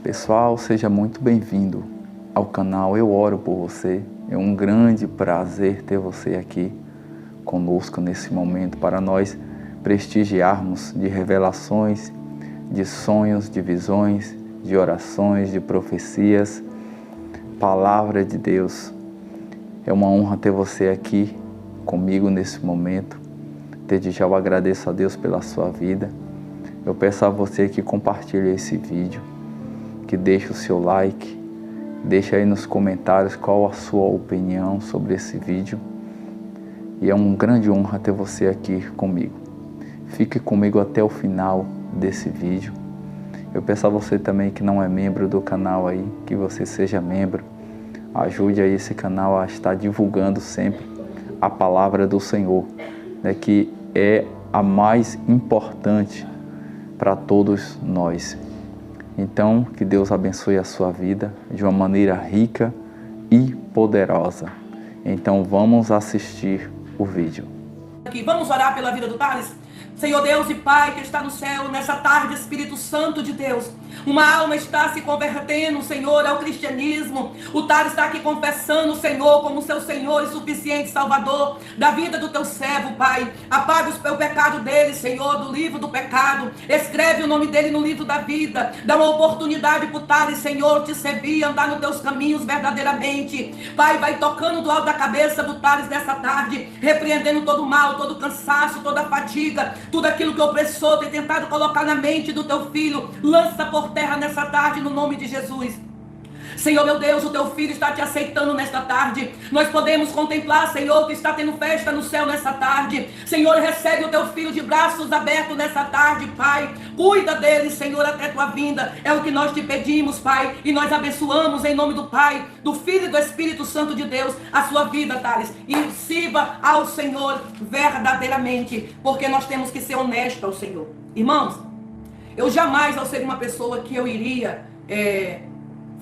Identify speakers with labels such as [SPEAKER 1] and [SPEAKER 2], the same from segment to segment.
[SPEAKER 1] Pessoal, seja muito bem-vindo ao canal Eu Oro por Você. É um grande prazer ter você aqui conosco nesse momento para nós prestigiarmos de revelações, de sonhos, de visões, de orações, de profecias, palavra de Deus. É uma honra ter você aqui comigo nesse momento. Desde já eu agradeço a Deus pela sua vida. Eu peço a você que compartilhe esse vídeo, que deixe o seu like, deixe aí nos comentários qual a sua opinião sobre esse vídeo. E é uma grande honra ter você aqui comigo. Fique comigo até o final desse vídeo. Eu peço a você também que não é membro do canal aí, que você seja membro. Ajude aí esse canal a estar divulgando sempre a palavra do Senhor, né, que é a mais importante para todos nós. Então, que Deus abençoe a sua vida de uma maneira rica e poderosa. Então, vamos assistir o vídeo.
[SPEAKER 2] Aqui, vamos orar pela vida do Thales? Senhor Deus e Pai que está no céu, nessa tarde, Espírito Santo de Deus, uma alma está se convertendo, Senhor, ao cristianismo. O Thales está aqui confessando, Senhor, como seu Senhor e suficiente Salvador da vida do teu servo, Pai. Apaga o pecado dele, Senhor, do livro do pecado. Escreve o nome dele no livro da vida. Dá uma oportunidade para o Thales, Senhor, te servir, andar nos teus caminhos verdadeiramente. Pai, vai tocando do alto da cabeça do Thales nessa tarde, repreendendo todo o mal, todo o cansaço, toda a fadiga, tudo aquilo que o opressor tem tentado colocar na mente do teu filho. Lança por terra nessa tarde, no nome de Jesus. Senhor, meu Deus, o teu filho está te aceitando nesta tarde. Nós podemos contemplar, Senhor, que está tendo festa no céu nessa tarde. Senhor, recebe o teu filho de braços abertos nessa tarde, Pai. Cuida dele, Senhor, até tua vinda. É o que nós te pedimos, Pai. E nós abençoamos em nome do Pai, do Filho e do Espírito Santo de Deus a sua vida, Thales. E sirva ao Senhor verdadeiramente, porque nós temos que ser honestos ao Senhor. Irmãos, eu jamais, ao ser uma pessoa que eu iria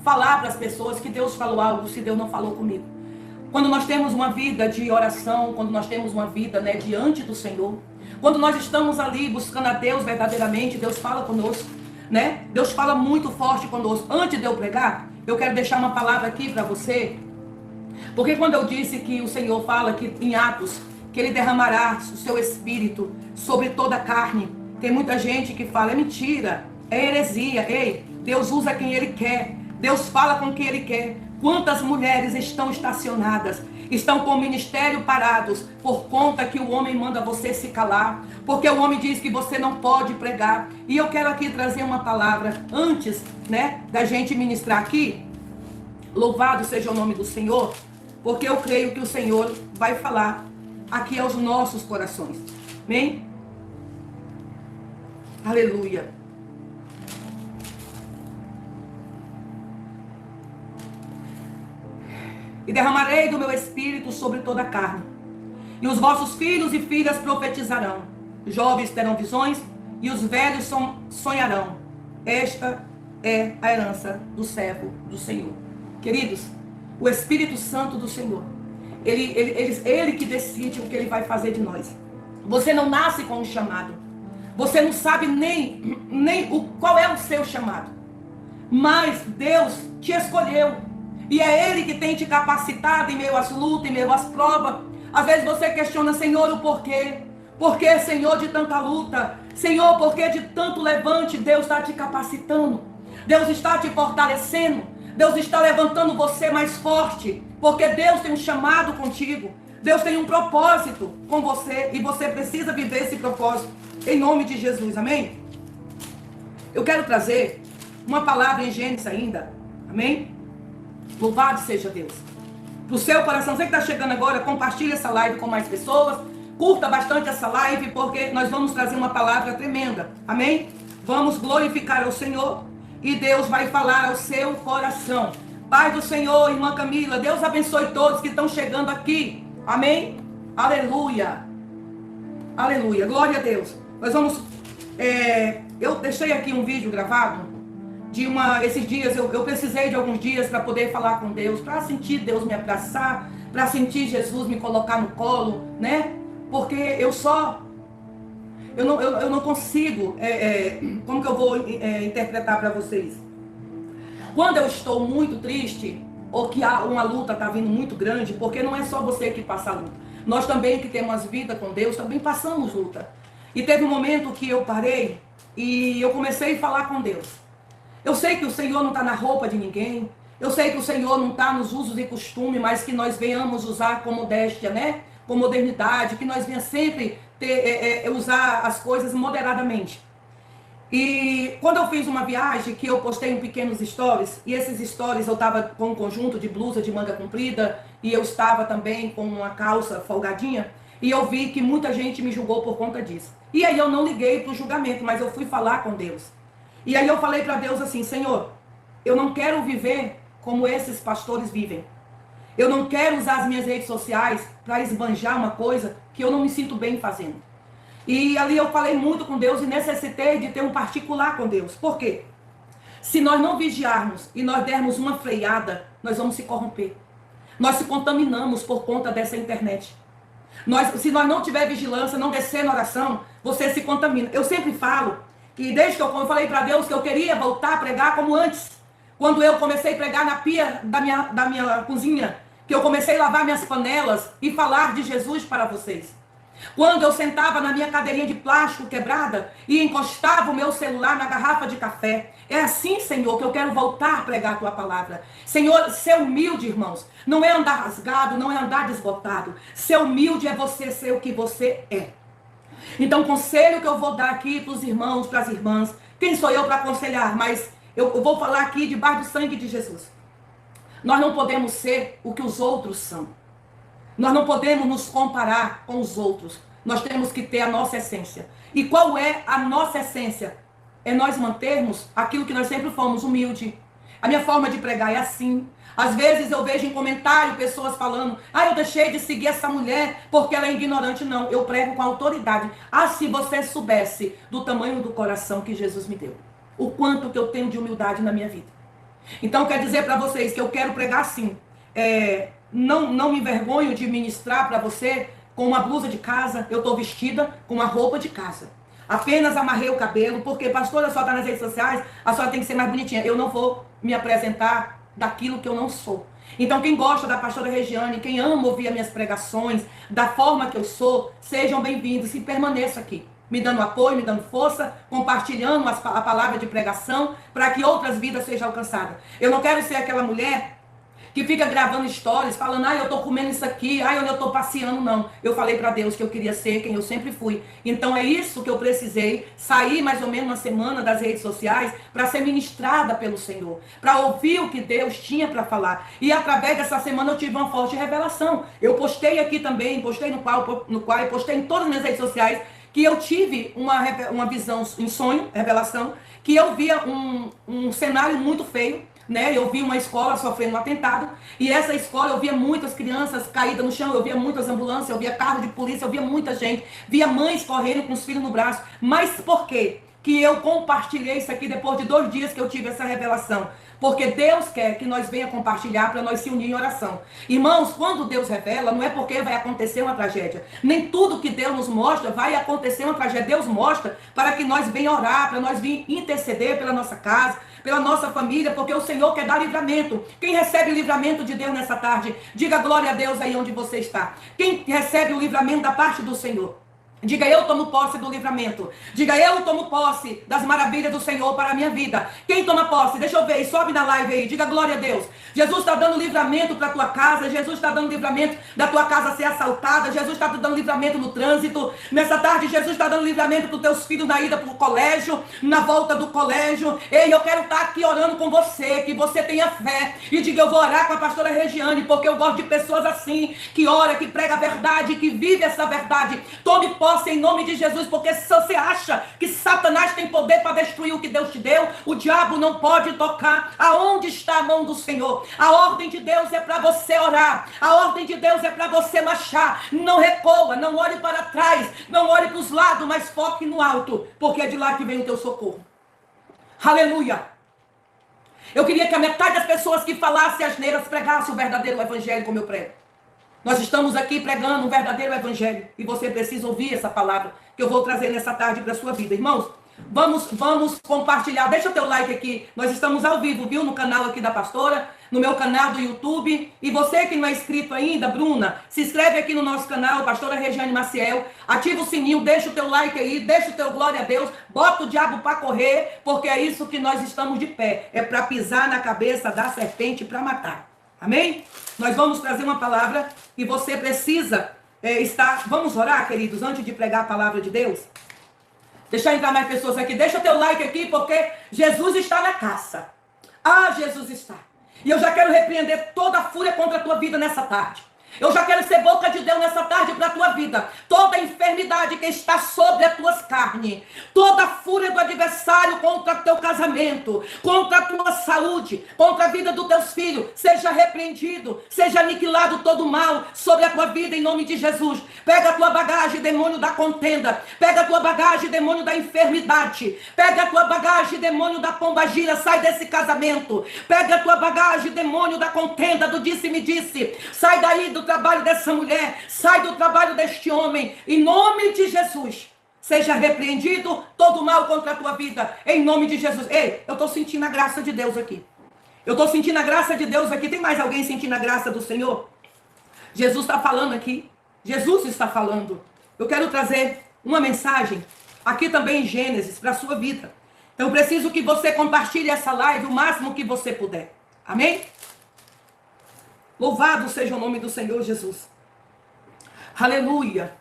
[SPEAKER 2] falar para as pessoas que Deus falou algo, se Deus não falou comigo. Quando nós temos uma vida de oração, quando nós temos uma vida, diante do Senhor, quando nós estamos ali buscando a Deus verdadeiramente, Deus fala conosco, né? Deus fala muito forte conosco. Antes de eu pregar, eu quero deixar uma palavra aqui para você, porque quando eu disse que o Senhor fala que em Atos, que Ele derramará o seu Espírito sobre toda a carne, tem muita gente que fala, é mentira, é heresia. Ei, Deus usa quem Ele quer. Deus fala com quem Ele quer. Quantas mulheres estão estacionadas, estão com o ministério parados, por conta que o homem manda você se calar, porque o homem diz que você não pode pregar. E eu quero aqui trazer uma palavra, antes, da gente ministrar aqui. Louvado seja o nome do Senhor, porque eu creio que o Senhor vai falar aqui aos nossos corações. Amém? Aleluia. E derramarei do meu espírito sobre toda a carne. E os vossos filhos e filhas profetizarão. Jovens terão visões e os velhos sonharão. Esta é a herança do servo do Senhor. Queridos, o Espírito Santo do Senhor, ele que decide o que Ele vai fazer de nós. Você não nasce com um chamado. Você não sabe nem qual é o seu chamado. Mas Deus te escolheu. E é Ele que tem te capacitado em meio às lutas, em meio às provas. Às vezes você questiona, Senhor, o porquê? Por que, Senhor, de tanta luta? Senhor, por que de tanto levante? Deus está te capacitando. Deus está te fortalecendo. Deus está levantando você mais forte. Porque Deus tem um chamado contigo. Deus tem um propósito com você. E você precisa viver esse propósito. Em nome de Jesus, amém? Eu quero trazer uma palavra em Gênesis ainda. Amém? Louvado seja Deus. Para o seu coração, você que está chegando agora, compartilhe essa live com mais pessoas. Curta bastante essa live, porque nós vamos trazer uma palavra tremenda. Amém? Vamos glorificar ao Senhor. E Deus vai falar ao seu coração. Pai do Senhor, irmã Camila, Deus abençoe todos que estão chegando aqui. Amém? Aleluia. Aleluia. Glória a Deus. Nós vamos... eu deixei aqui um vídeo gravado. Esses dias, eu precisei de alguns dias para poder falar com Deus, para sentir Deus me abraçar, para sentir Jesus me colocar no colo, Porque eu não consigo, como que eu vou interpretar para vocês? Quando eu estou muito triste, ou que há uma luta está vindo muito grande, porque não é só você que passa a luta. Nós também que temos vida com Deus, também passamos luta. E teve um momento que eu parei e eu comecei a falar com Deus. Eu sei que o Senhor não está na roupa de ninguém. Eu sei que o Senhor não está nos usos e costumes, mas que nós venhamos usar com modéstia, né? Com modernidade, que nós venhamos sempre usar as coisas moderadamente. E quando eu fiz uma viagem, que eu postei em pequenos stories, e esses stories eu estava com um conjunto de blusa de manga comprida, e eu estava também com uma calça folgadinha, e eu vi que muita gente me julgou por conta disso. E aí eu não liguei para o julgamento, mas eu fui falar com Deus. E aí eu falei para Deus assim: Senhor, eu não quero viver como esses pastores vivem. Eu não quero usar as minhas redes sociais para esbanjar uma coisa que eu não me sinto bem fazendo. E ali eu falei muito com Deus e necessitei de ter um particular com Deus. Por quê? Se nós não vigiarmos e nós dermos uma freada, nós vamos se corromper. Nós se contaminamos por conta dessa internet. Se nós não tiver vigilância, não descer na oração, você se contamina. Eu sempre falo que desde que eu falei para Deus que eu queria voltar a pregar como antes. Quando eu comecei a pregar na pia da minha cozinha, que eu comecei a lavar minhas panelas e falar de Jesus para vocês. Quando eu sentava na minha cadeirinha de plástico quebrada e encostava o meu celular na garrafa de café. É assim, Senhor, que eu quero voltar a pregar a tua palavra. Senhor, ser humilde, irmãos, não é andar rasgado, não é andar desbotado. Ser humilde é você ser o que você é. Então, o conselho que eu vou dar aqui para os irmãos, para as irmãs, quem sou eu para aconselhar? Mas eu vou falar aqui debaixo do sangue de Jesus. Nós não podemos ser o que os outros são. Nós não podemos nos comparar com os outros. Nós temos que ter a nossa essência. E qual é a nossa essência? É nós mantermos aquilo que nós sempre fomos, humilde. A minha forma de pregar é assim. Às vezes eu vejo em comentário pessoas falando: eu deixei de seguir essa mulher porque ela é ignorante. Não, eu prego com autoridade. Se você soubesse do tamanho do coração que Jesus me deu. O quanto que eu tenho de humildade na minha vida. Então quer dizer para vocês que eu quero pregar assim. Não me envergonho de ministrar para você com uma blusa de casa. Eu estou vestida com uma roupa de casa. Apenas amarrei o cabelo, porque pastora só está nas redes sociais, a senhora tem que ser mais bonitinha. Eu não vou me apresentar daquilo que eu não sou. Então quem gosta da pastora Regiane, quem ama ouvir as minhas pregações, da forma que eu sou, sejam bem-vindos e permaneçam aqui. Me dando apoio, me dando força, compartilhando a palavra de pregação, para que outras vidas sejam alcançadas. Eu não quero ser aquela mulher que fica gravando stories, falando: eu tô comendo isso aqui, eu tô passeando. Não, eu falei para Deus que eu queria ser quem eu sempre fui. Então é isso que eu precisei, sair mais ou menos uma semana das redes sociais, para ser ministrada pelo Senhor, para ouvir o que Deus tinha para falar. E através dessa semana eu tive uma forte revelação. Eu postei aqui também, postei no qual eu postei em todas as minhas redes sociais, que eu tive uma visão em sonho, revelação, que eu via um cenário muito feio. Eu vi uma escola sofrendo um atentado, e essa escola eu via muitas crianças caídas no chão, eu via muitas ambulâncias, eu via carro de polícia, eu via muita gente, via mães correndo com os filhos no braço. Mas por quê que eu compartilhei isso aqui depois de 2 dias que eu tive essa revelação? Porque Deus quer que nós venha compartilhar para nós se unir em oração. Irmãos, quando Deus revela, não é porque vai acontecer uma tragédia. Nem tudo que Deus nos mostra vai acontecer uma tragédia. Deus mostra para que nós venhamos orar, para nós vir interceder pela nossa casa, pela nossa família, porque o Senhor quer dar livramento. Quem recebe o livramento de Deus nessa tarde, diga glória a Deus aí onde você está. Quem recebe o livramento da parte do Senhor, diga: eu tomo posse do livramento. Diga: eu tomo posse das maravilhas do Senhor para a minha vida. Quem toma posse? Deixa eu ver, sobe na live aí, diga glória a Deus. Jesus está dando livramento para a tua casa. Jesus está dando livramento da tua casa ser assaltada. Jesus está dando livramento no trânsito. Nessa tarde, Jesus está dando livramento para os teus filhos na ida para o colégio, na volta do colégio. Ei, eu quero estar aqui orando com você, que você tenha fé. E diga: eu vou orar com a pastora Regiane, porque eu gosto de pessoas assim, que ora, que prega a verdade, que vive essa verdade. Tome posse em nome de Jesus, porque se você acha que Satanás tem poder para destruir o que Deus te deu, o diabo não pode tocar. Aonde está a mão do Senhor? A ordem de Deus é para você orar. A ordem de Deus é para você marchar. Não recua, não olhe para trás, não olhe para os lados, mas foque no alto, porque é de lá que vem o teu socorro. Aleluia! Eu queria que a metade das pessoas que falassem asneiras pregassem o verdadeiro evangelho como eu prego. Nós estamos aqui pregando um verdadeiro evangelho, e você precisa ouvir essa palavra que eu vou trazer nessa tarde para a sua vida. Irmãos, Vamos compartilhar. Deixa o teu like aqui. Nós estamos ao vivo, viu? No canal aqui da pastora, no meu canal do YouTube. E você que não é inscrito ainda, Bruna, se inscreve aqui no nosso canal, pastora Regiane Maciel. Ativa o sininho, deixa o teu like aí, deixa o teu glória a Deus. Bota o diabo para correr, porque é isso que nós estamos de pé. É para pisar na cabeça da serpente para matar. Amém? Nós vamos trazer uma palavra e você precisa estar... Vamos orar, queridos, antes de pregar a palavra de Deus? Deixa entrar mais pessoas aqui. Deixa teu like aqui, porque Jesus está na caça. Ah, Jesus está. E eu já quero repreender toda a fúria contra a tua vida nessa tarde. Eu já quero ser boca de Deus nessa tarde para a tua vida. Toda a enfermidade que está sobre as tuas carnes, toda a fúria do adversário contra o teu casamento, contra a tua saúde, contra a vida dos teus filhos, seja repreendido, seja aniquilado todo o mal sobre a tua vida em nome de Jesus. Pega a tua bagagem, demônio da contenda. Pega a tua bagagem, demônio da enfermidade. Pega a tua bagagem, demônio da pombagira. Sai desse casamento. Pega a tua bagagem, demônio da contenda, do disse-me-disse. Sai daí do trabalho dessa mulher. Sai do trabalho deste homem. Em nome de Jesus. Seja repreendido todo mal contra a tua vida. Em nome de Jesus. Ei, eu estou sentindo a graça de Deus aqui. Eu estou sentindo a graça de Deus aqui. Tem mais alguém sentindo a graça do Senhor? Jesus está falando aqui. Jesus está falando. Eu quero trazer uma mensagem aqui também em Gênesis para a sua vida. Então eu preciso que você compartilhe essa live o máximo que você puder. Amém? Louvado seja o nome do Senhor Jesus. Aleluia.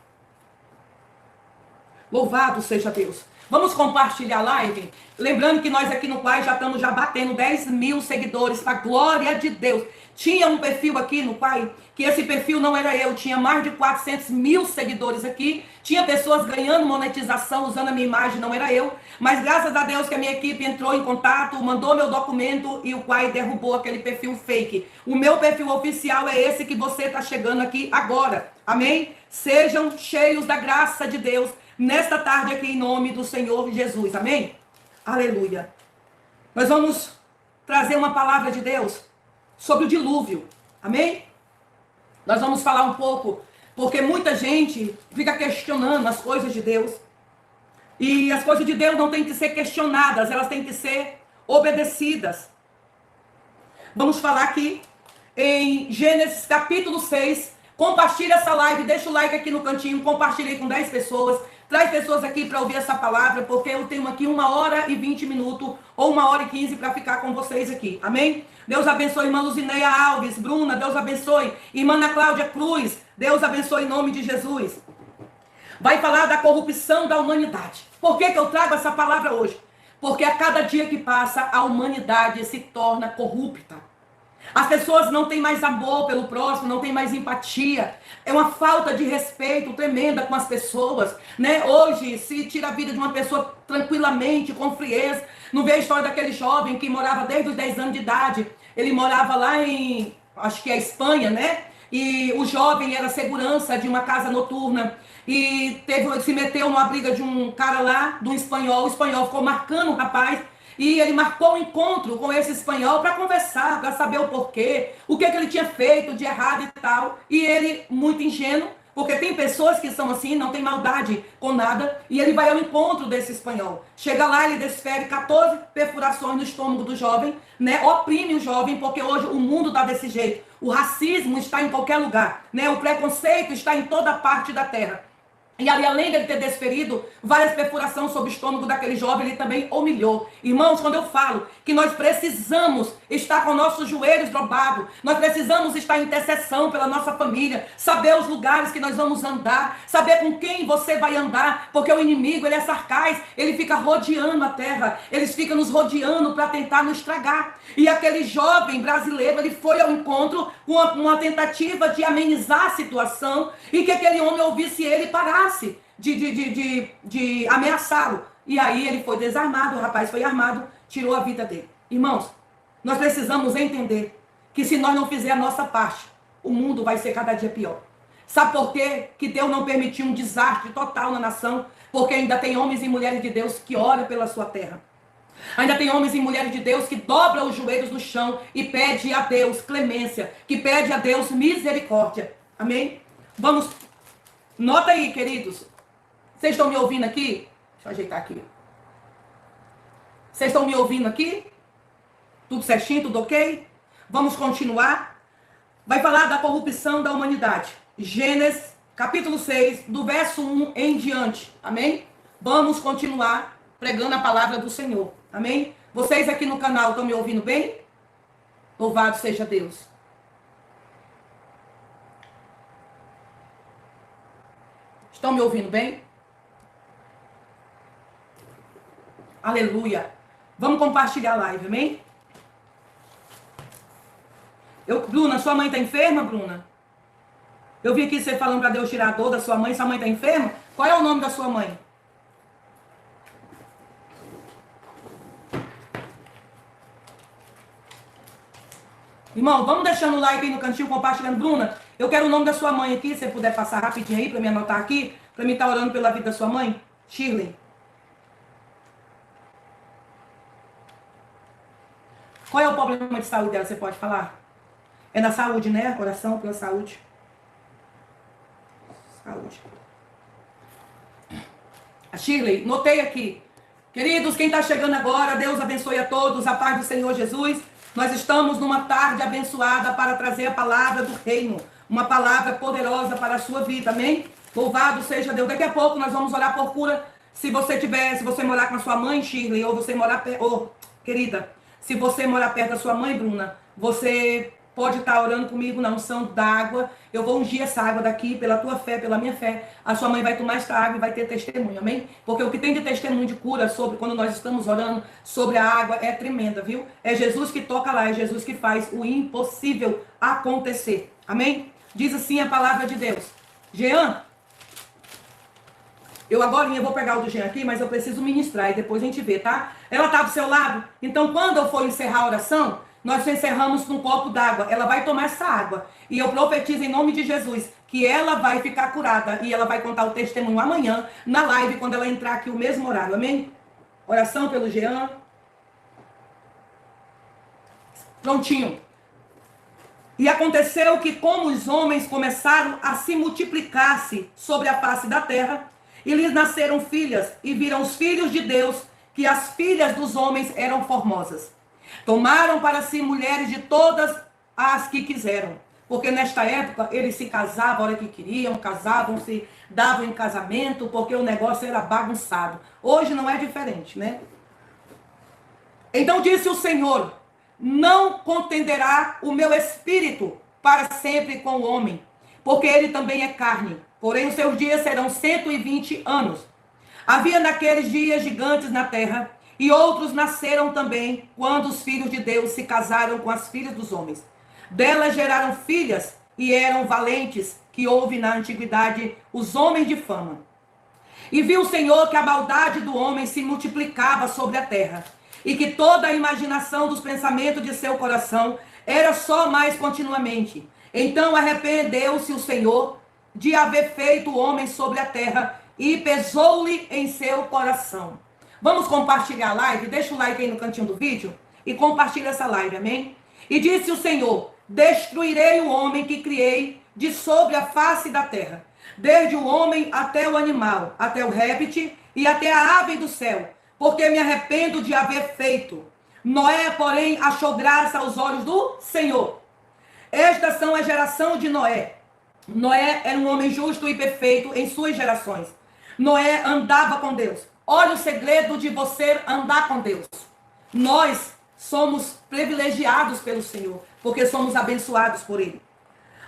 [SPEAKER 2] Louvado seja Deus. Vamos compartilhar a live. Lembrando que nós aqui no Quai já estamos batendo 10 mil seguidores. Para a glória de Deus. Tinha um perfil aqui no Quai, que esse perfil não era eu. Tinha mais de 400 mil seguidores aqui. Tinha pessoas ganhando monetização usando a minha imagem, não era eu. Mas graças a Deus que a minha equipe entrou em contato, mandou meu documento e o Quai derrubou aquele perfil fake. O meu perfil oficial é esse que você está chegando aqui agora. Amém? Sejam cheios da graça de Deus nesta tarde aqui em nome do Senhor Jesus. Amém? Aleluia. Nós vamos trazer uma palavra de Deus sobre o dilúvio. Amém? Nós vamos falar um pouco, porque muita gente fica questionando as coisas de Deus. E as coisas de Deus não têm que ser questionadas, elas têm que ser obedecidas. Vamos falar aqui em Gênesis capítulo 6. Compartilha essa live, deixa o like aqui no cantinho, compartilhe com 10 pessoas. Traz pessoas aqui para ouvir essa palavra, porque eu tenho aqui 1h20 ou 1h15 para ficar com vocês aqui. Amém? Deus abençoe irmã Luzineia Alves, Bruna, Deus abençoe. Irmã Ana Cláudia Cruz, Deus abençoe em nome de Jesus. Vai falar da corrupção da humanidade. Por que eu trago essa palavra hoje? Porque a cada dia que passa, a humanidade se torna corrupta. As pessoas não têm mais amor pelo próximo, não têm mais empatia. É uma falta de respeito tremenda com as pessoas, né? Hoje, se tira a vida de uma pessoa tranquilamente, com frieza. Não vê a história daquele jovem que morava desde os 10 anos de idade. Ele morava lá em, acho que é Espanha, né? E o jovem era segurança de uma casa noturna. E se meteu numa briga de um cara lá, de um espanhol. O espanhol ficou marcando o rapaz. E ele marcou um encontro com esse espanhol para conversar, para saber o porquê, o que ele tinha feito de errado e tal. E ele, muito ingênuo, porque tem pessoas que são assim, não tem maldade com nada, e ele vai ao encontro desse espanhol. Chega lá, ele desfere 14 perfurações no estômago do jovem, né? Oprime o jovem, porque hoje o mundo está desse jeito. O racismo está em qualquer lugar, né? O preconceito está em toda parte da terra. E ali, além de ele ter desferido várias perfurações sobre o estômago daquele jovem, ele também humilhou. Irmãos, quando eu falo que nós precisamos estar com nossos joelhos dobrados, nós precisamos estar em intercessão pela nossa família, saber os lugares que nós vamos andar, saber com quem você vai andar, porque o inimigo, ele é sarcás, ele fica rodeando a terra, eles ficam nos rodeando para tentar nos estragar. E aquele jovem brasileiro, ele foi ao encontro com uma tentativa de amenizar a situação e que aquele homem ouvisse ele e parasse de ameaçá-lo. E aí ele foi desarmado, o rapaz foi armado, tirou a vida dele. Irmãos, nós precisamos entender que se nós não fizermos a nossa parte, o mundo vai ser cada dia pior. Sabe por quê que Deus não permitiu um desastre total na nação? Porque ainda tem homens e mulheres de Deus que oram pela sua terra. Ainda tem homens e mulheres de Deus que dobram os joelhos no chão e pede a Deus clemência, que pede a Deus misericórdia. Amém? Vamos, nota aí, queridos. Vocês estão me ouvindo aqui? Deixa eu ajeitar aqui. Vocês estão me ouvindo aqui? Tudo certinho, tudo ok? Vamos continuar. Vai falar da corrupção da humanidade. Gênesis, capítulo 6, do verso 1 em diante. Amém? Vamos continuar pregando a palavra do Senhor. Amém? Vocês aqui no canal estão me ouvindo bem? Louvado seja Deus. Estão me ouvindo bem? Aleluia. Vamos compartilhar a live, amém? Bruna, sua mãe está enferma, Bruna? Eu vi aqui você falando para Deus tirar a dor da sua mãe. Sua mãe está enferma? Qual é o nome da sua mãe? Irmão, vamos deixando o like aí no cantinho, compartilhando. Bruna, eu quero o nome da sua mãe aqui, se você puder passar rapidinho aí para me anotar aqui, para mim estar orando pela vida da sua mãe. Shirley. Qual é o problema de saúde dela, você pode falar? É na saúde, né? Oração pela saúde. Saúde. A Shirley, notei aqui. Queridos, quem está chegando agora, Deus abençoe a todos, a paz do Senhor Jesus. Nós estamos numa tarde abençoada para trazer a palavra do reino. Uma palavra poderosa para a sua vida, amém? Louvado seja Deus. Daqui a pouco nós vamos orar por cura. Se você morar com a sua mãe, Shirley, ou você morar perto, querida, se você morar perto da sua mãe, Bruna, você pode estar orando comigo na unção d'água. Eu vou ungir essa água daqui pela tua fé, pela minha fé. A sua mãe vai tomar esta água e vai ter testemunho, amém? Porque o que tem de testemunho de cura sobre quando nós estamos orando sobre a água é tremenda, viu? É Jesus que toca lá, é Jesus que faz o impossível acontecer, amém? Diz assim a palavra de Deus. Jean, eu agora vou pegar o do Jean aqui, mas eu preciso ministrar e depois a gente vê, tá? Ela está do seu lado? Então, quando eu for encerrar a oração, nós encerramos num copo d'água. Ela vai tomar essa água. E eu profetizo em nome de Jesus que ela vai ficar curada. E ela vai contar o testemunho amanhã, na live, quando ela entrar aqui o mesmo horário. Amém? Oração pelo Jean. Prontinho. E aconteceu que, como os homens começaram a se multiplicar-se sobre a face da terra, e lhes nasceram filhas, e viram os filhos de Deus, que as filhas dos homens eram formosas. Tomaram para si mulheres de todas as que quiseram. Porque nesta época eles se casavam a hora que queriam, casavam-se, davam em casamento, porque o negócio era bagunçado. Hoje não é diferente, né? Então disse o Senhor: não contenderá o meu espírito para sempre com o homem, porque ele também é carne. Porém os seus dias serão 120 anos. Havia naqueles dias gigantes na terra, e outros nasceram também quando os filhos de Deus se casaram com as filhas dos homens. Delas geraram filhas e eram valentes, que houve na antiguidade os homens de fama. E viu o Senhor que a maldade do homem se multiplicava sobre a terra, e que toda a imaginação dos pensamentos de seu coração era só mais continuamente. Então arrependeu-se o Senhor de haver feito o homem sobre a terra, e pesou-lhe em seu coração. Vamos compartilhar a live? Deixa o like aí no cantinho do vídeo e compartilha essa live, amém? E disse o Senhor: destruirei o homem que criei de sobre a face da terra, desde o homem até o animal, até o réptil e até a ave do céu, porque me arrependo de haver feito. Noé, porém, achou graça aos olhos do Senhor. Estas são a geração de Noé. Noé era um homem justo e perfeito em suas gerações. Noé andava com Deus. Olha o segredo de você andar com Deus. Nós somos privilegiados pelo Senhor, porque somos abençoados por Ele.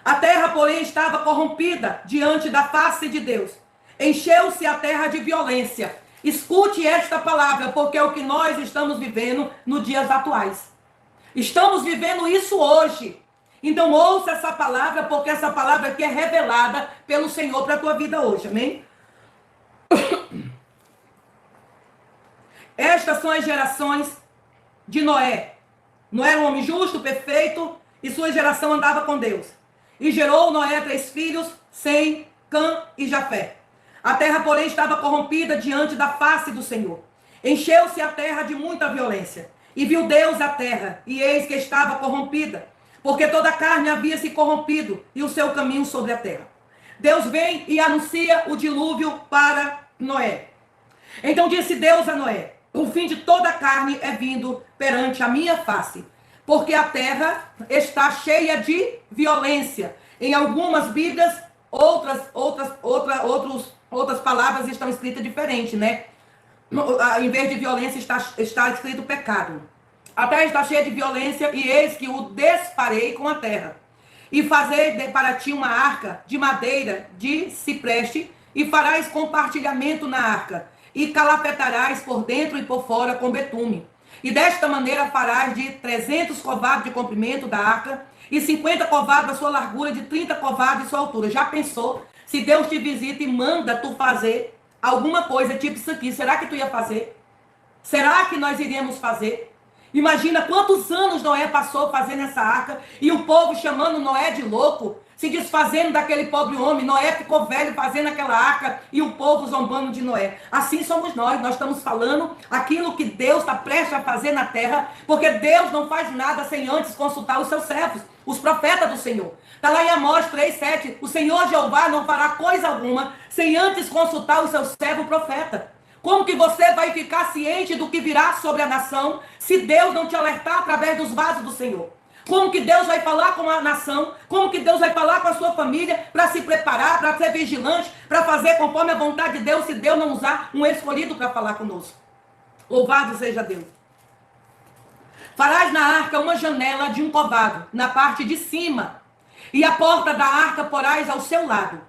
[SPEAKER 2] A terra, porém, estava corrompida diante da face de Deus. Encheu-se a terra de violência. Escute esta palavra, porque é o que nós estamos vivendo nos dias atuais. Estamos vivendo isso hoje. Então ouça essa palavra, porque essa palavra aqui é revelada pelo Senhor para a tua vida hoje, amém? Estas são as gerações de Noé. Noé era um homem justo, perfeito, e sua geração andava com Deus. E gerou Noé 3 filhos, Sem, Cã e Jafé. A terra, porém, estava corrompida diante da face do Senhor. Encheu-se a terra de muita violência. E viu Deus a terra, e eis que estava corrompida, porque toda a carne havia se corrompido, e o seu caminho sobre a terra. Deus vem e anuncia o dilúvio para Noé. Então disse Deus a Noé: o fim de toda a carne é vindo perante a minha face, porque a terra está cheia de violência. Em algumas Bíblias, outras palavras estão escritas diferente, né? Em vez de violência está escrito pecado. A terra está cheia de violência, e eis que o desfarei com a terra. E fazei para ti uma arca de madeira de cipreste, e farás compartilhamento na arca, e calafetarás por dentro e por fora com betume. E desta maneira farás de 300 covados de comprimento da arca, e 50 covados a sua largura, de 30 covados a sua altura. Já pensou? Se Deus te visita e manda tu fazer alguma coisa tipo isso aqui, será que tu ia fazer? Será que nós iríamos fazer? Imagina quantos anos Noé passou fazendo essa arca, e o povo chamando Noé de louco, se desfazendo daquele pobre homem. Noé ficou velho fazendo aquela arca, e o povo zombando de Noé. Assim somos nós estamos falando aquilo que Deus está prestes a fazer na terra, porque Deus não faz nada sem antes consultar os seus servos, os profetas do Senhor. Está lá em Amós 3:7, o Senhor Jeová não fará coisa alguma sem antes consultar o seu servo profeta. Como que você vai ficar ciente do que virá sobre a nação se Deus não te alertar através dos vasos do Senhor? Como que Deus vai falar com a nação? Como que Deus vai falar com a sua família para se preparar, para ser vigilante, para fazer conforme a vontade de Deus, se Deus não usar um escolhido para falar conosco? Louvado seja Deus. Farás na arca uma janela de um covado na parte de cima, e a porta da arca porás ao seu lado.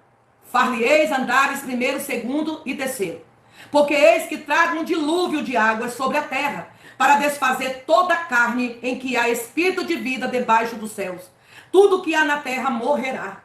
[SPEAKER 2] Far-lhe-eis andares primeiro, segundo e terceiro. Porque eis que trago um dilúvio de águas sobre a terra, para desfazer toda a carne em que há espírito de vida debaixo dos céus. Tudo que há na terra morrerá.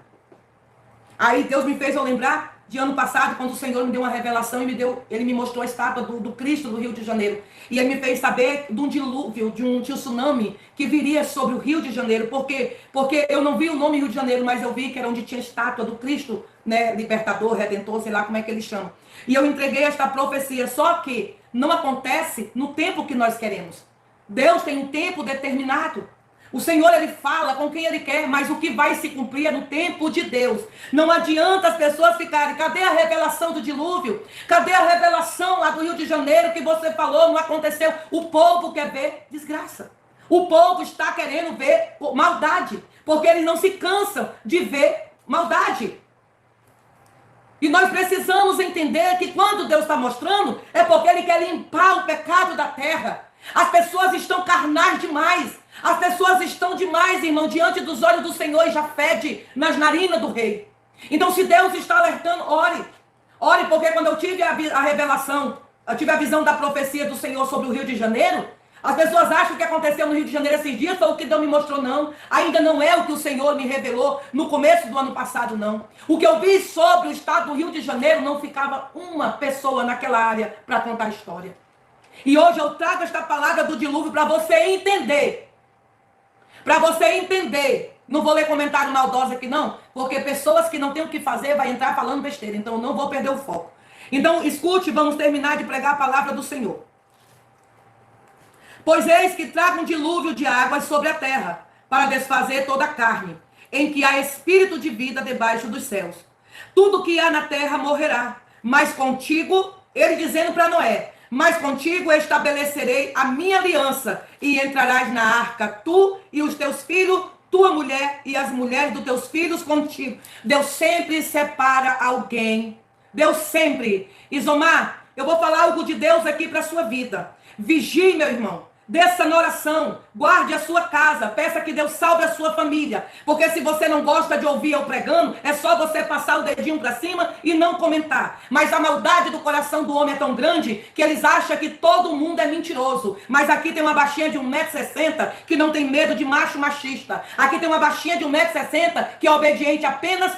[SPEAKER 2] Aí Deus me fez eu lembrar de ano passado, quando o Senhor me deu uma revelação e ele me mostrou a estátua do Cristo do Rio de Janeiro. E ele me fez saber de um dilúvio, de um tsunami que viria sobre o Rio de Janeiro. Porque eu não vi o nome Rio de Janeiro, mas eu vi que era onde tinha a estátua do Cristo, né, libertador, redentor, sei lá como é que eles chamam. E eu entreguei esta profecia, só que não acontece no tempo que nós queremos. Deus tem um tempo determinado. O Senhor, ele fala com quem ele quer, mas o que vai se cumprir é no tempo de Deus. Não adianta as pessoas ficarem, cadê a revelação do dilúvio? Cadê a revelação lá do Rio de Janeiro que você falou, não aconteceu? O povo quer ver desgraça. O povo está querendo ver maldade, porque eles não se cansam de ver maldade. E nós precisamos entender que quando Deus está mostrando, é porque ele quer limpar o pecado da terra. As pessoas estão carnais demais. As pessoas estão demais, irmão, diante dos olhos do Senhor, e já fede nas narinas do rei. Então, se Deus está alertando, ore. Ore, porque quando eu tive a revelação, eu tive a visão da profecia do Senhor sobre o Rio de Janeiro, as pessoas acham que o que aconteceu no Rio de Janeiro esses dias foi o que Deus me mostrou, não. Ainda não é o que o Senhor me revelou no começo do ano passado, não. O que eu vi sobre o estado do Rio de Janeiro, não ficava uma pessoa naquela área para contar a história. E hoje eu trago esta palavra do dilúvio para você entender. Para você entender. Não vou ler comentário maldoso aqui, não, porque pessoas que não têm o que fazer vai entrar falando besteira. Então eu não vou perder o foco. Então escute, vamos terminar de pregar a palavra do Senhor. Pois eis que trago um dilúvio de águas sobre a terra, para desfazer toda a carne, em que há espírito de vida debaixo dos céus. Tudo que há na terra morrerá, mas contigo, ele dizendo para Noé, mas contigo estabelecerei a minha aliança, e entrarás na arca, tu e os teus filhos, tua mulher e as mulheres dos teus filhos contigo. Deus sempre separa alguém. Deus sempre. Isomar, eu vou falar algo de Deus aqui para a sua vida. Vigie, meu irmão. Desça na oração, guarde a sua casa, peça que Deus salve a sua família, porque se você não gosta de ouvir eu pregando, é só você passar o dedinho para cima e não comentar. Mas a maldade do coração do homem é tão grande que eles acham que todo mundo é mentiroso. Mas aqui tem uma baixinha de 1,60 m que não tem medo de macho machista. Aqui tem uma baixinha de 1,60 m que é obediente apenas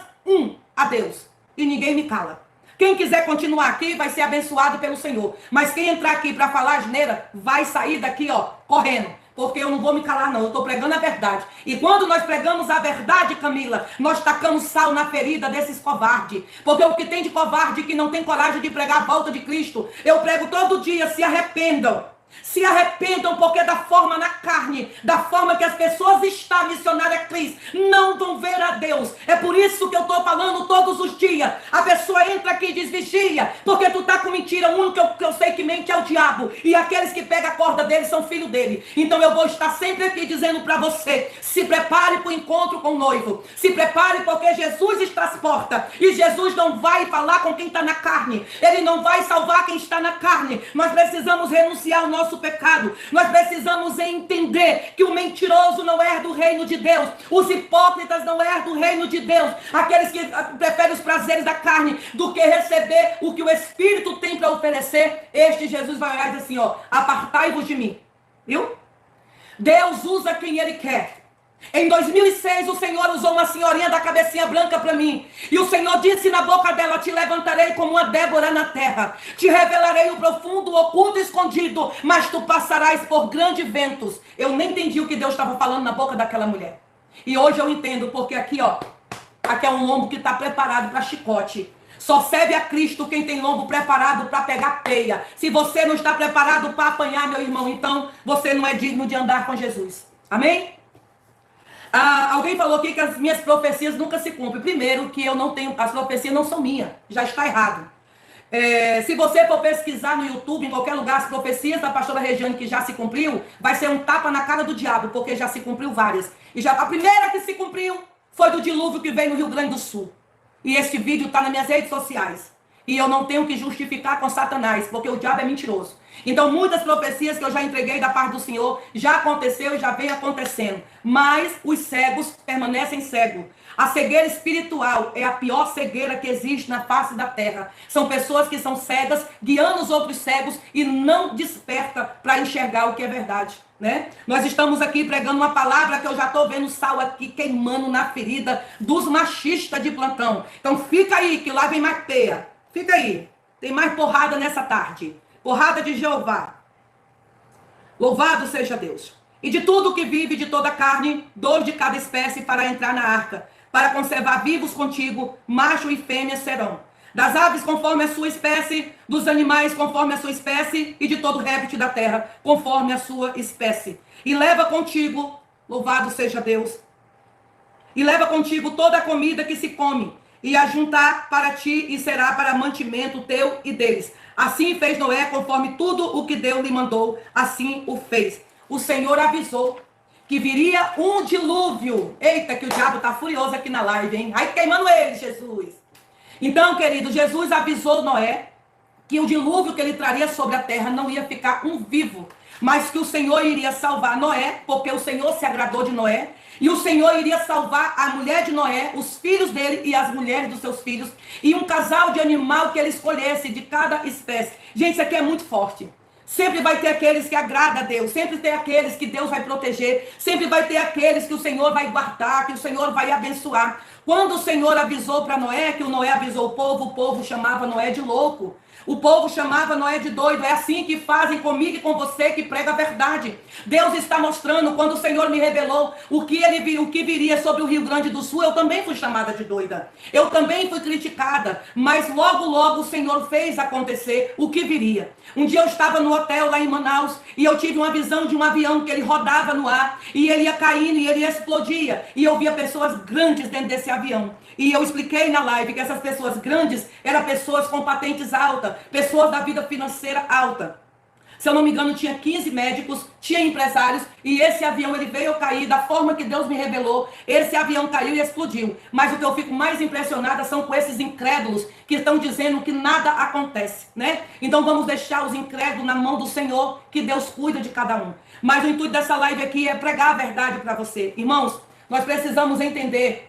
[SPEAKER 2] a Deus. E ninguém me cala. Quem quiser continuar aqui vai ser abençoado pelo Senhor. Mas quem entrar aqui para falar asneira, vai sair daqui, ó, correndo. Porque eu não vou me calar, não. Eu estou pregando a verdade. E quando nós pregamos a verdade, Camila, nós tacamos sal na ferida desses covardes. Porque o que tem de covarde que não tem coragem de pregar a volta de Cristo, eu prego todo dia, se arrependam. Se arrependam, porque da forma na carne, da forma que as pessoas estão, missionária Cris, não vão ver a Deus. É por isso que eu estou falando todos os dias. A pessoa entra aqui e diz, vigia, porque tu tá com mentira. O único que eu sei que mente é o diabo. E aqueles que pegam a corda dele são filhos dele. Então eu vou estar sempre aqui dizendo para você, se prepare para o encontro com o noivo. Se prepare, porque Jesus está às portas. E Jesus não vai falar com quem está na carne. Ele não vai salvar quem está na carne. Nós precisamos renunciar ao nosso pecado. Nós precisamos entender que o mentiroso não é do reino de Deus. Os hipócritas não é do reino de Deus. Aqueles que preferem os prazeres da carne do que receber o que o Espírito tem para oferecer. Este Jesus vai olhar e dizer assim, ó, apartai-vos de mim. Viu? Deus usa quem Ele quer. Em 2006, o Senhor usou uma senhorinha da cabecinha branca para mim. E o Senhor disse na boca dela, te levantarei como uma Débora na terra. Te revelarei o profundo, o oculto, escondido. Mas tu passarás por grandes ventos. Eu nem entendi o que Deus estava falando na boca daquela mulher. E hoje eu entendo, porque aqui, ó, aqui é um lombo que está preparado para chicote. Só serve a Cristo quem tem lombo preparado para pegar peia. Se você não está preparado para apanhar, meu irmão, então você não é digno de andar com Jesus. Amém? Alguém falou aqui que as minhas profecias nunca se cumprem. Primeiro, que eu não tenho, as profecias não são minhas. Já está errado. Se você for pesquisar no YouTube, em qualquer lugar, as profecias da pastora Regiane que já se cumpriu, vai ser um tapa na cara do diabo, porque já se cumpriu várias. E já a primeira que se cumpriu foi do dilúvio que veio no Rio Grande do Sul. E este vídeo está nas minhas redes sociais. E eu não tenho que justificar com Satanás, porque o diabo é mentiroso. Então, muitas profecias que eu já entreguei da parte do Senhor, já aconteceu e já vem acontecendo. Mas os cegos permanecem cegos. A cegueira espiritual é a pior cegueira que existe na face da terra. São pessoas que são cegas, guiando os outros cegos e não desperta para enxergar o que é verdade. Né? Nós estamos aqui pregando uma palavra que eu já estou vendo sal aqui queimando na ferida dos machistas de plantão. Então fica aí que lá vem mais peia. Fica aí. Tem mais porrada nessa tarde. Porrada de Jeová. Louvado seja Deus. E de tudo que vive, de toda carne, 2 de cada espécie para entrar na arca, para conservar vivos contigo, macho e fêmea serão. Das aves conforme a sua espécie, dos animais conforme a sua espécie, e de todo réptil da terra conforme a sua espécie. E leva contigo, louvado seja Deus, e leva contigo toda a comida que se come, e ajuntar para ti, e será para mantimento teu e deles. Assim fez Noé, conforme tudo o que Deus lhe mandou, assim o fez. O Senhor avisou que viria um dilúvio. Eita, que o diabo está furioso aqui na live, hein? Ai, queimando ele, Jesus. Então, querido, Jesus avisou Noé que o dilúvio que ele traria sobre a terra não ia ficar um vivo, mas que o Senhor iria salvar Noé, porque o Senhor se agradou de Noé, e o Senhor iria salvar a mulher de Noé, os filhos dele e as mulheres dos seus filhos, e um casal de animal que ele escolhesse de cada espécie. Gente, isso aqui é muito forte. Sempre vai ter aqueles que agradam a Deus, sempre tem aqueles que Deus vai proteger, sempre vai ter aqueles que o Senhor vai guardar, que o Senhor vai abençoar. Quando o Senhor avisou para Noé, que o Noé avisou o povo chamava Noé de louco. O povo chamava Noé de doido. É assim que fazem comigo e com você que prega a verdade. Deus está mostrando, quando o Senhor me revelou o que viria sobre o Rio Grande do Sul, eu também fui chamada de doida. Eu também fui criticada. Mas logo, logo o Senhor fez acontecer o que viria. Um dia eu estava no hotel lá em Manaus e eu tive uma visão de um avião que ele rodava no ar e ele ia caindo e ele explodia. E eu via pessoas grandes dentro desse avião. E eu expliquei na live que essas pessoas grandes eram pessoas com patentes altas, pessoas da vida financeira alta. Se eu não me engano, tinha 15 médicos, tinha empresários, e esse avião ele veio cair da forma que Deus me revelou. Esse avião caiu e explodiu. Mas o que eu fico mais impressionada são com esses incrédulos que estão dizendo que nada acontece, né? Então vamos deixar os incrédulos na mão do Senhor, que Deus cuida de cada um. Mas o intuito dessa live aqui é pregar a verdade para você. Irmãos, nós precisamos entender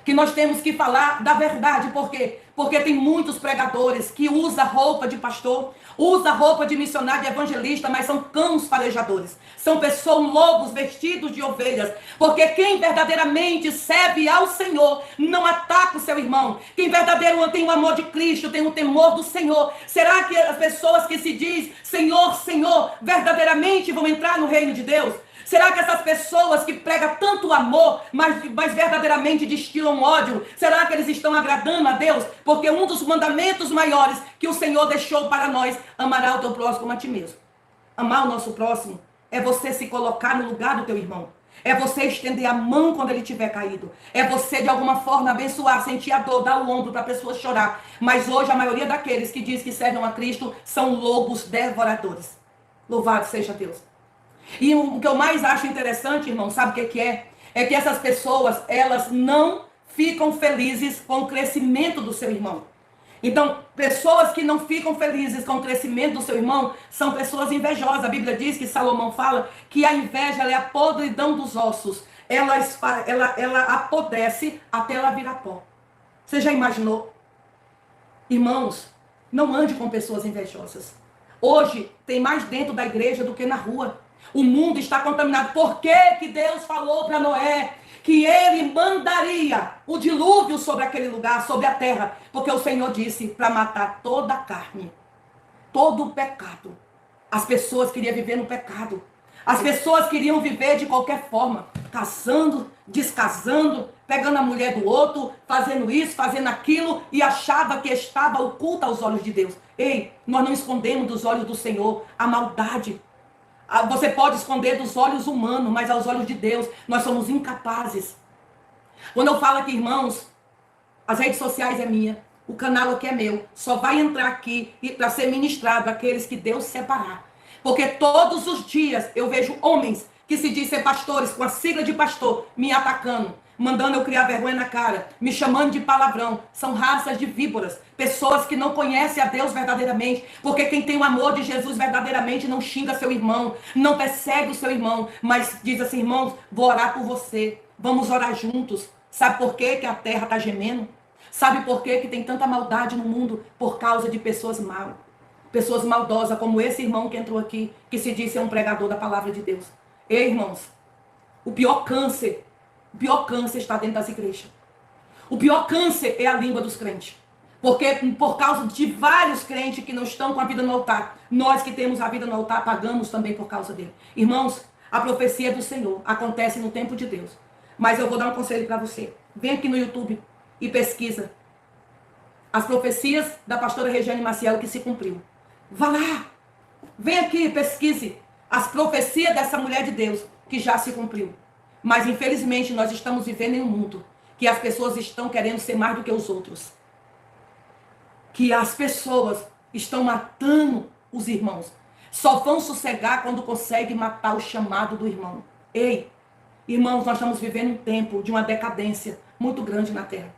[SPEAKER 2] que nós temos que falar da verdade. Por quê? Porque tem muitos pregadores que usam roupa de pastor, usam roupa de missionário, de evangelista, mas são cães farejadores. São pessoas, lobos vestidos de ovelhas. Porque quem verdadeiramente serve ao Senhor não ataca o seu irmão. Quem verdadeiramente tem o amor de Cristo, tem o temor do Senhor. Será que as pessoas que se diz Senhor, Senhor, verdadeiramente vão entrar no reino de Deus? Será que essas pessoas que pregam tanto amor, mas verdadeiramente destilam ódio, será que eles estão agradando a Deus? Porque um dos mandamentos maiores que o Senhor deixou para nós, amará o teu próximo como a ti mesmo. amar o nosso próximo é você se colocar no lugar do teu irmão. É você estender a mão quando ele tiver caído. É você, de alguma forma, abençoar, sentir a dor, dar o ombro para a pessoa chorar. Mas hoje, a maioria daqueles que diz que servem a Cristo são lobos devoradores. Louvado seja Deus. E o que eu mais acho interessante, irmão, sabe o que é? É que essas pessoas, elas não ficam felizes com o crescimento do seu irmão. Então, pessoas que não ficam felizes com o crescimento do seu irmão são pessoas invejosas. A Bíblia diz que Salomão fala que a inveja ela é a podridão dos ossos. Ela apodrece até ela virar pó. Você já imaginou? Irmãos, não ande com pessoas invejosas. Hoje tem mais dentro da igreja do que na rua. O mundo está contaminado. Por que Deus falou para Noé que ele mandaria o dilúvio sobre aquele lugar, sobre a terra? Porque o Senhor disse para matar toda a carne, todo o pecado. As pessoas queriam viver no pecado. As pessoas queriam viver de qualquer forma, casando, descasando, pegando a mulher do outro, fazendo isso, fazendo aquilo, e achava que estava oculta aos olhos de Deus. Ei, nós não escondemos dos olhos do Senhor a maldade. Você pode esconder dos olhos humanos, mas aos olhos de Deus nós somos incapazes. Quando eu falo aqui, irmãos, as redes sociais é minha, o canal aqui é meu. Só vai entrar aqui para ser ministrado aqueles que Deus separar. Porque todos os dias eu vejo homens que se dizem ser pastores, com a sigla de pastor, me atacando, mandando eu criar vergonha na cara, me chamando de palavrão. São raças de víboras, pessoas que não conhecem a Deus verdadeiramente, porque quem tem o amor de Jesus verdadeiramente não xinga seu irmão, não persegue o seu irmão, mas diz assim: irmãos, vou orar por você, vamos orar juntos. Sabe por quê que a terra está gemendo? Sabe por quê que tem tanta maldade no mundo? Por causa de pessoas mal, pessoas maldosas, como esse irmão que entrou aqui, que se diz ser um pregador da palavra de Deus. Ei, irmãos, o pior câncer está dentro das igrejas. O pior câncer é a língua dos crentes. Porque por causa de vários crentes que não estão com a vida no altar, nós que temos a vida no altar pagamos também por causa dele. Irmãos, a profecia do Senhor acontece no tempo de Deus. Mas eu vou dar um conselho para você. Vem aqui no YouTube e pesquisa as profecias da pastora Regiane Maciel que se cumpriu. Vá lá. Vem aqui e pesquise as profecias dessa mulher de Deus que já se cumpriu. Mas infelizmente nós estamos vivendo em um mundo que as pessoas estão querendo ser mais do que os outros. Que as pessoas estão matando os irmãos. Só vão sossegar quando conseguem matar o chamado do irmão. Ei, irmãos, nós estamos vivendo um tempo de uma decadência muito grande na terra.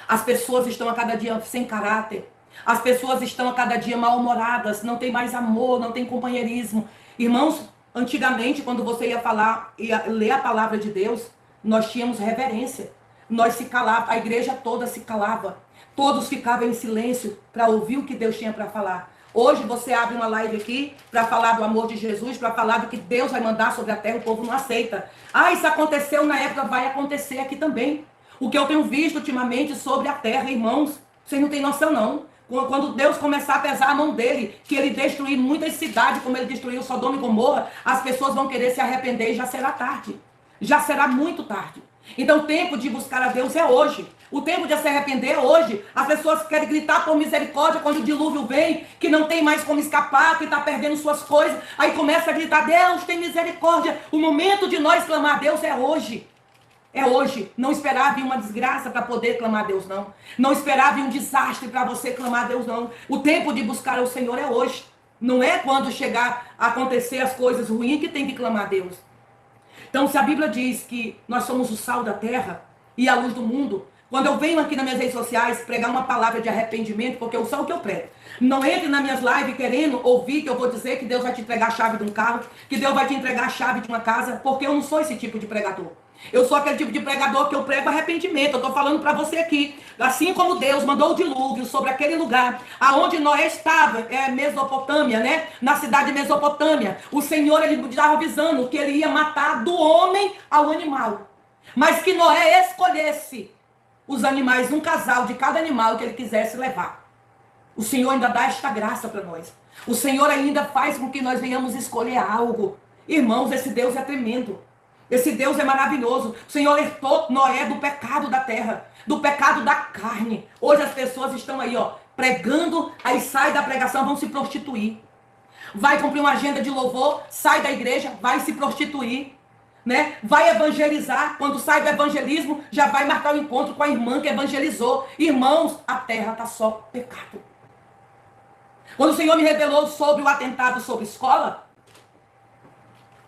[SPEAKER 2] As pessoas estão a cada dia sem caráter. As pessoas estão a cada dia mal-humoradas. Não tem mais amor, não tem companheirismo. Irmãos, antigamente, quando você ia ler a palavra de Deus, nós tínhamos reverência. Nós se calávamos, a igreja toda se calava. Todos ficavam em silêncio para ouvir o que Deus tinha para falar. Hoje você abre uma live aqui para falar do amor de Jesus, para falar do que Deus vai mandar sobre a terra, o povo não aceita. Ah, isso aconteceu na época, vai acontecer aqui também. O que eu tenho visto ultimamente sobre a terra, irmãos, vocês não têm noção não. Quando Deus começar a pesar a mão dele, que ele destruir muitas cidades, como ele destruiu Sodoma e Gomorra, as pessoas vão querer se arrepender e já será tarde. Já será muito tarde. Então o tempo de buscar a Deus é hoje. O tempo de se arrepender é hoje. As pessoas querem gritar por misericórdia quando o dilúvio vem, que não tem mais como escapar, que está perdendo suas coisas. Aí começa a gritar: Deus tem misericórdia. O momento de nós clamar a Deus é hoje. É hoje. Não esperar vir uma desgraça para poder clamar a Deus, não. Não esperar vir um desastre para você clamar a Deus, não. O tempo de buscar ao Senhor é hoje. Não é quando chegar a acontecer as coisas ruins que tem que clamar a Deus. Então, se a Bíblia diz que nós somos o sal da terra e a luz do mundo, quando eu venho aqui nas minhas redes sociais pregar uma palavra de arrependimento, porque eu sou o que eu prego. Não entre nas minhas lives querendo ouvir que eu vou dizer que Deus vai te entregar a chave de um carro, que Deus vai te entregar a chave de uma casa, porque eu não sou esse tipo de pregador. Eu sou aquele tipo de pregador que eu prego arrependimento. Eu estou falando para você aqui. Assim como Deus mandou o dilúvio sobre aquele lugar aonde Noé estava, Mesopotâmia, né? Na cidade de Mesopotâmia. O Senhor, ele estava avisando que ele ia matar do homem ao animal. Mas que Noé escolhesse os animais, um casal de cada animal que ele quisesse levar. O Senhor ainda dá esta graça para nós. O Senhor ainda faz com que nós venhamos escolher algo. Irmãos, esse Deus é tremendo. Esse Deus é maravilhoso. O Senhor alertou Noé do pecado da terra, do pecado da carne. Hoje as pessoas estão aí, pregando, aí sai da pregação, vão se prostituir. vai cumprir uma agenda de louvor, sai da igreja, vai se prostituir, né? Vai evangelizar, quando sai do evangelismo, já vai marcar o encontro com a irmã que evangelizou. Irmãos, a terra está só pecado. Quando o Senhor me revelou sobre o atentado sobre escola,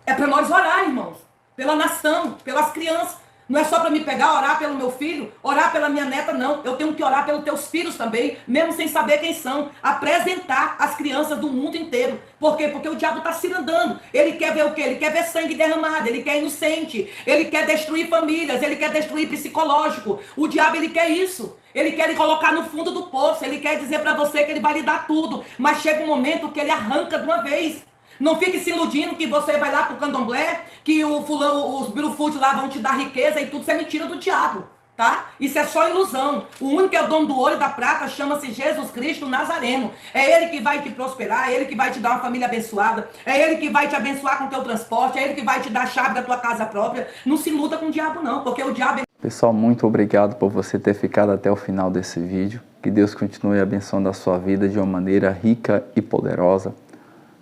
[SPEAKER 2] é para nós orar, irmãos, pela nação, pelas crianças. Não é só para me pegar, orar pelo meu filho, orar pela minha neta, não. Eu tenho que orar pelos teus filhos também, mesmo sem saber quem são. Apresentar as crianças do mundo inteiro. Por quê? Porque o diabo está se andando. Ele quer ver o quê? Ele quer ver sangue derramado, ele quer inocente, ele quer destruir famílias, ele quer destruir psicológico. O diabo, ele quer isso. Ele quer lhe colocar no fundo do poço, ele quer dizer para você que ele vai lhe dar tudo. Mas chega um momento que ele arranca de uma vez. Não fique se iludindo que você vai lá pro candomblé, que o fulano, os birufute lá vão te dar riqueza e tudo, isso é mentira do diabo, tá? Isso é só ilusão. O único que é o dono do ouro e da prata chama-se Jesus Cristo Nazareno. É ele que vai te prosperar, é ele que vai te dar uma família abençoada, é ele que vai te abençoar com o teu transporte, é ele que vai te dar a chave da tua casa própria. Não se iluda com o diabo não, porque o diabo é...
[SPEAKER 1] Pessoal, muito obrigado por você ter ficado até o final desse vídeo. Que Deus continue abençoando a sua vida de uma maneira rica e poderosa.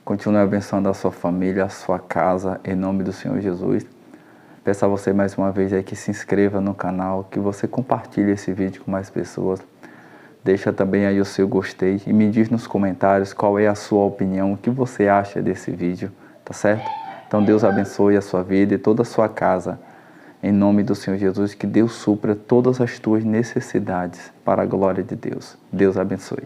[SPEAKER 1] Continue abençoando a sua família, a sua casa, em nome do Senhor Jesus. Peço a você mais uma vez aí que se inscreva no canal, que você compartilhe esse vídeo com mais pessoas. Deixa também aí o seu gostei e me diz nos comentários qual é a sua opinião, o que você acha desse vídeo, tá certo? Então Deus abençoe a sua vida e toda a sua casa. Em nome do Senhor Jesus, que Deus supra todas as tuas necessidades para a glória de Deus. Deus abençoe.